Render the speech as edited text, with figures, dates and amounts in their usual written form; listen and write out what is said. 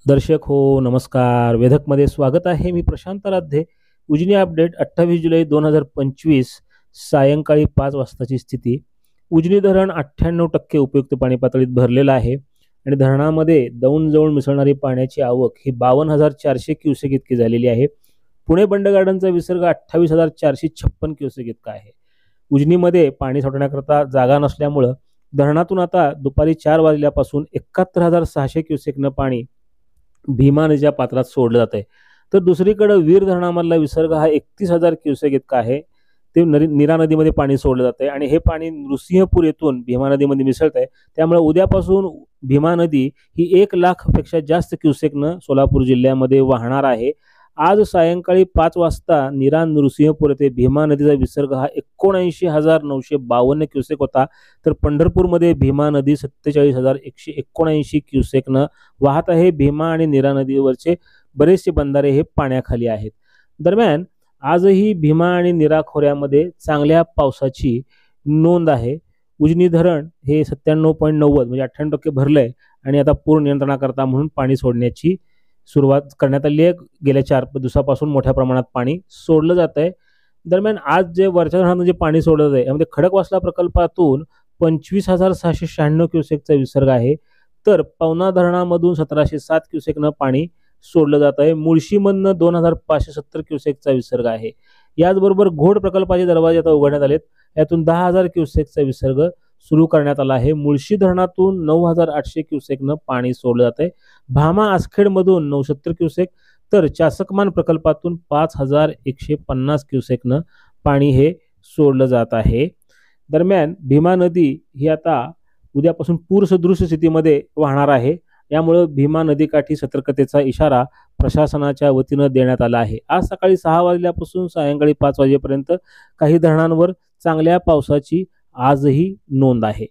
दर्शक हो नमस्कार. वेधकमध्ये स्वागत आहे. मी प्रशांत आराध्य. उजनी अपडेट 28 जुलै 2025 सायंकाळी 5 वाजताची स्थिती. उजनी धरण 98% उपयुक्त पाणी पातळीत भरलेलं आहे आणि धरणामध्ये दौंड जवळ मिसळणारी पाण्याची आवक ही 52,400 क्युसेक इतकी झालेली आहे. पुणे बंड गार्डनचा विसर्ग 28,456 क्युसेक इतका आहे. उजनीमध्ये पाणी साठवण्याकरता जागा नसल्यामुळं धरणातून आता दुपारी 4 वाजल्यापासून 71,600 क्युसेकनं पाणी भीमा नदीच्या पात्रात सोडलं जात आहे. तर दुसरीकडे वीर धरणामधला विसर्ग हा 31,000 क्युसेक इतका आहे. ते नीरा नदीमध्ये पाणी सोडलं जात आहे आणि हे पाणी नृसिंहपूर येथून भीमा नदीमध्ये मिसळत आहे. त्यामुळे उद्यापासून भीमा नदी ही 1,00,000 पेक्षा जास्त क्युसेकनं सोलापूर जिल्ह्यामध्ये वाहणार आहे. आज सायंकाळी 5 वाजता नीरा नृसिंहपूर येथे भीमा नदीचा विसर्ग हा 79,952 क्युसेक होता. तर पंढरपूरमध्ये भीमा नदी 47,179 क्युसेकनं वाहत आहे. भीमा आणि नीरा नदीवरचे बरेचसे बंधारे हे पाण्याखाली आहेत. दरम्यान आजही भीमा आणि नीरा खोऱ्यामध्ये चांगल्या पावसाची नोंद आहे. उजनी धरण हे 97.90 म्हणजे 98% भरलंय आणि आता पूर्ण नियंत्रणाकरता म्हणून पाणी सोडण्याची सुरुवात करण्यात आली आहे. गेल्या 4 दिवसापासून मोठ्या प्रमाणात पाणी सोडलं जात आहे. दरम्यान आज जे वरच्या धरणातून जे पाणी सोडलं जात आहे यामध्ये खडकवासला प्रकल्पातून 25,696 क्युसेकचा विसर्ग आहे. तर पवना धरणामधून 1,707 क्युसेकनं पाणी सोडलं जात आहे. मुळशीमधनं 2,570 क्युसेकचा विसर्ग आहे. याचबरोबर घोड प्रकल्पाचे दरवाजे आता उघडण्यात आलेत. यातून 10,000 क्युसेकचा विसर्ग सुरू करण्यात आला आहे. मुळशी धरणातून 9,800 क्युसेकनं पाणी सोडलं जात आहे. भामा आसखेडमधून 970 क्युसेक तर चासकमान प्रकल्पातून 5,150 क्युसेकनं पाणी हे सोडलं जात आहे. दरम्यान भीमा नदी ही आता उद्यापासून पूरसदृश स्थितीमध्ये वाहणार आहे. यामुळे भीमा नदीकाठी सतर्कतेचा इशारा प्रशासनाच्या वतीनं देण्यात आला आहे. आज सकाळी 6 वाजल्यापासून सायंकाळी 5 वाजेपर्यंत काही धरणांवर चांगल्या पावसाची आजही नोंद आहे.